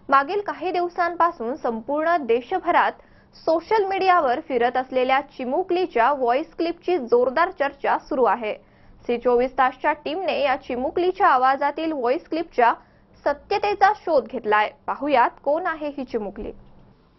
मागील काही दिवसांपासून संपूर्ण देशभरात सोशल मीडियावर फिरत असलेल्या चिमुकलीच्या व्हॉइस क्लिपची जोरदार चर्चा सुरू आहे। सी24 तासच्या टीमने या चिमुकलीच्या आवाजातील व्हॉइस क्लिपच्या सत्यतेचा शोध घेतलाय। पाहुयात कोण आहे ही चिमुकली।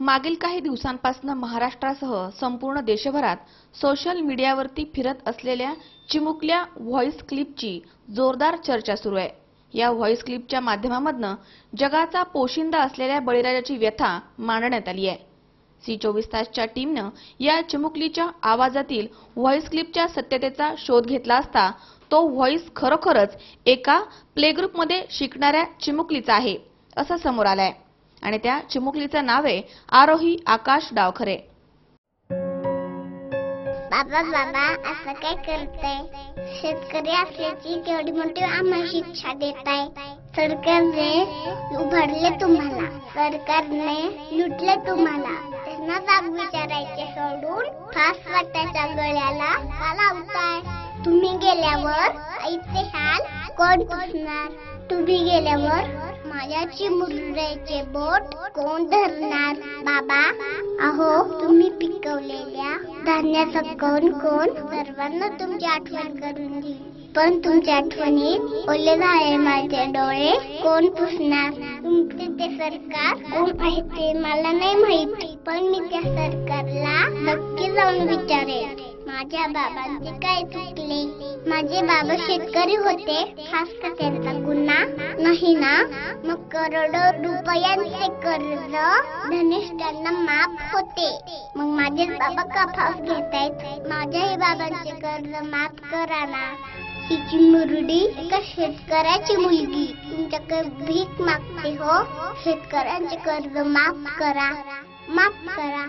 मागील काही दिवसांपासून महाराष्ट्रासह संपूर्ण देशभरात सोशल मीडियावरती फिरत असलेल्या चिमुकल्या व्हॉइस क्लिपची जोरदार चर्चा सुरू आहे। या व्हॉइस क्लिपच्या माध्यमामधून जगाचा पोशिंदा असलेल्या बळीराजाची व्यथा मांडण्यात आली आहे। सी24 तासच्या टीमने या चिमुकलीच्या आवाजातील व्हॉइस क्लिपच्या सत्यतेचा शोध घेतला असता तो व्हॉइस खरोखरच एका प्ले ग्रुपमध्ये शिकणाऱ्या चिमुकलीचा आहे असं समोर आलंय आणि त्या चिमुकलीचं नाव आहे आरोही आकाश डावखरे। बाबा असं काय करताय? शेतकरी असल्याची केवढी मोठी आम्हाला शिक्षा देताय। सरकारने उभारले तुम्हाला, सरकारने लुटले तुम्हाला। त्यांना जाग विचारायचे सोडून फास वाटायच्या गळ्याला का लावताय? तुम्ही गेल्यावर आईचे हाल कोण पुसणार? तुम्ही गेल्यावर माझ्या चिमुरड्याचे बोट कोण धरणार? बाबा अहो, तुम्ही पिकवलेल्या धान्याचं कोण सर्वांना तुमची आठवण करून देईल, पण तुमच्या आठवणीत ओले झाले माझे डोळे कोण पुसणार? तुमचे ते सरकार कोण आहे ते मला नाही माहिती, पण मी त्या सरकारला नक्की जाऊन विचारेन माझ्या बाबांचे काय चुकले। माझे बाबा शेतकरी होते, फास का त्यांचा गुन्हा नाही ना? मग करोडो रुपयांचे कर्ज धनिष्ठांना माफ होते, मग माझे बाबा का फास घेतायत? माझ्याही बाबांचे कर्ज माफ करा ना। हिची मुरडी का शेतकऱ्याची मुलगी तुमच्याकडे भीक मागते हो? शेतकऱ्यांचे कर्ज माफ करा, माफ करा।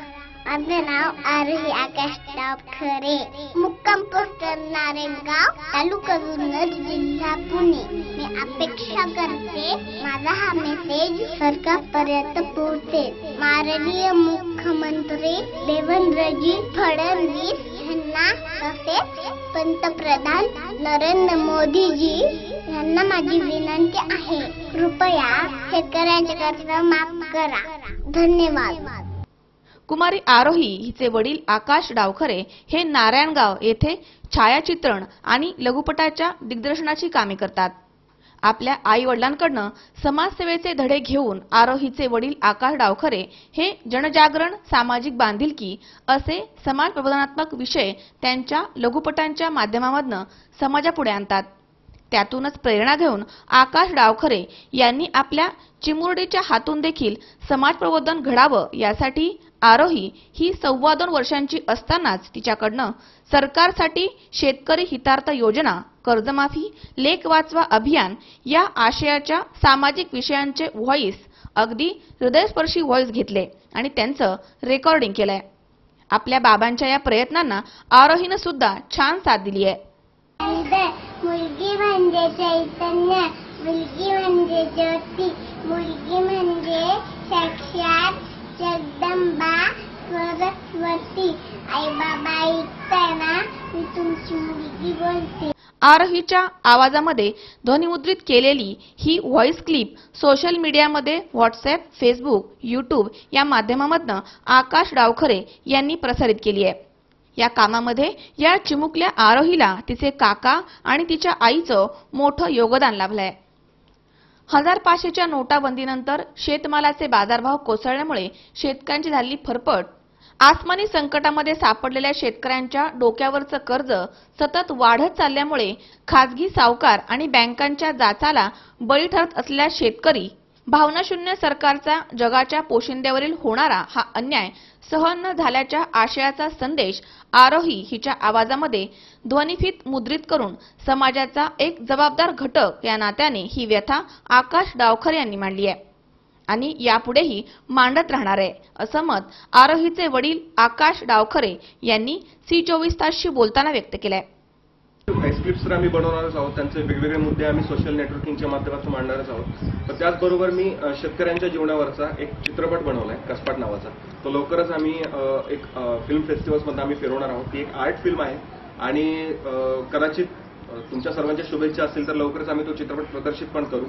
माझे नाव आरोही आकाश डावखरे, मुक्काम पोस्ट नारायणगाव, तालुका जुन्नर, जिल्हा पुणे। मी अपेक्षा करते माझा हा मेसेज सरकारपर्यंत पोहोचेल। माननीय मुख्यमंत्री देवेंद्रजी फडणवीस यांना तसेच पंतप्रधान नरेंद्र मोदीजी यांना माझी विनंती आहे, कृपया शेतकऱ्यांचे कर्ज माफ करा। धन्यवाद। कुमारी आरोही हिचे वडील आकाश डावखरे हे नारायणगाव येथे छायाचित्रण आणि लघुपटाच्या दिग्दर्शनाची कामे करतात। आपल्या आई वडिलांकडून समाजसेवेचे धडे घेऊन आरोहीचे वडील आकाश डावखरे हे जनजागरण, सामाजिक बांधिलकी असे समाज प्रबोधनात्मक विषय त्यांच्या लघुपटांच्या माध्यमामधून समाजापुढे आणतात। त्यातूनच प्रेरणा घेऊन आकाश डावखरे यांनी आपल्या चिमुरडीच्या हातून देखील समाज प्रबोधन घडावं यासाठी आरोही ही 2.25 वर्षांची असतानाच तिच्याकडनं सरकारसाठी शेतकरी हितार्थ योजना, कर्जमाफी, लेख वाचवा अभियान या आशयाच्या सामाजिक विषयांचे व्हॉइस, अगदी हृदयस्पर्शी व्हॉइस घेतले आणि त्यांचं रेकॉर्डिंग केलंय। आपल्या बाबांच्या या प्रयत्नांना आरोहीनं सुद्धा छान साथ दिली आहे। मुलगी म्हणजे चैतन्य, मुलगी म्हणजे ज्योती, मुलगी म्हणजे साक्षात जगदंबा सरस्वती। आई बाबा ऐकताय ना? मी तुमची मुलगी बोलते। आरोहीच्या आवाजामध्ये ध्वनिमुद्रित केलेली ही व्हॉइस क्लिप सोशल मीडियामध्ये व्हॉट्सअप, फेसबुक, यूट्यूब या माध्यमामधून आकाश डावखरे यांनी प्रसारित केली आहे। या कामामध्ये या चिमुकल्या आरोहीला तिचे काका आणि तिच्या आईचं मोठं योगदान लाभलंय। 1500च्या नोटाबंदीनंतर शेतमालाचे बाजारभाव कोसळल्यामुळे शेतकऱ्यांची झालेली फरफट, आसमानी संकटामध्ये सापडलेल्या शेतकऱ्यांच्या डोक्यावरचं कर्ज सतत वाढत चालल्यामुळे खासगी सावकार आणि बँकांच्या जाचाला बळी ठरत असलेला शेतकरी, भावनाशून्य सरकारचा जगाच्या पोशिंद्यावरील होणारा हा अन्याय सहन न झाल्याच्या आशयाचा संदेश आरोही हिच्या आवाजामध्ये ध्वनिफीत मुद्रित करून समाजाचा एक जबाबदार घटक या नात्याने ही व्यथा आकाश डावखरे यांनी मांडली आहे आणि यापुढेही मांडत राहणार आहे असं मत आरोहीचे वडील आकाश डावखरे यांनी सी24 तासशी बोलताना व्यक्त केलंय। व्हॉइस क्लिप्स तर आम्ही बनवणारच आहोत, त्यांचे वेगवेगळे मुद्दे आम्ही सोशल नेटवर्किंगच्या माध्यमातून मांडणारच आहोत। पण त्याचबरोबर मी शेतकऱ्यांच्या जीवनावरचा एक चित्रपट बनवलाय कसपाट नावाचा, तो लवकरच आम्ही एक फिल्म फेस्टिवल्समध्ये आम्ही फिरवणार आहोत। ती एक आर्ट फिल्म आहे आणि कदाचित तुमच्या सर्वांच्या शुभेच्छा असतील तर लवकरच आम्ही तो चित्रपट प्रदर्शित पण करू।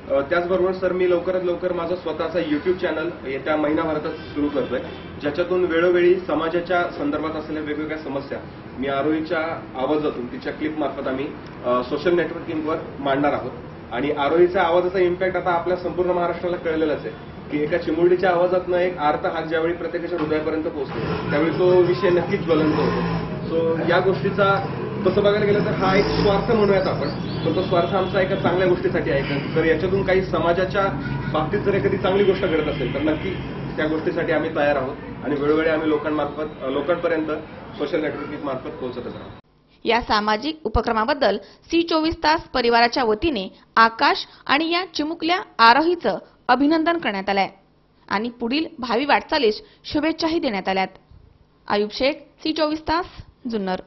त्याचबरोबर सर मी लवकरात लवकर माझा स्वतःचा YouTube चॅनल येत्या महिनाभरातच सुरू करतोय, ज्याच्यातून वेळोवेळी समाजाच्या संदर्भात असलेल्या वेगवेगळ्या समस्या मी आरोहीच्या आवाजातून तिच्या क्लिप मार्फत आम्ही सोशल नेटवर्किंगवर मांडणार आहोत। आणि आरोहीच्या आवाजाचा इम्पॅक्ट आता आपल्या संपूर्ण महाराष्ट्राला कळलेलाच आहे की एका चिमुरडीच्या आवाजातनं एक आर्त हाक ज्यावेळी प्रत्येकाच्या हृदयापर्यंत पोहोचतो त्यावेळी तो विषय नक्कीच ज्वलंत होतो। सो या गोष्टीचा तसं बघायला गेलं तर हा एक स्वार्थ म्हणूयात आपण, पण तो स्वार्थ आमचा एका चांगल्या गोष्टीसाठी आहे। तर याच्यातून काही समाजाच्या बाबतीत जर एखादी चांगली गोष्ट घडत असेल तर नक्की त्या गोष्टीसाठी आम्ही तयार आहोत आणि वेळोवेळी आम्ही लोकांपर्यंत सोशल नेटवर्किंग मार्फत पोहोचतच आहोत। या सामाजिक उपक्रमाबद्दल सी24 तास परिवाराच्या वतीने आकाश आणि या चिमुकल्या आरोहीचं अभिनंदन करण्यात आलंय आणि पुढील भावी वाटचालीस शुभेच्छाही देण्यात आल्यात। आयुब शेख, सी24 तास, जुन्नर।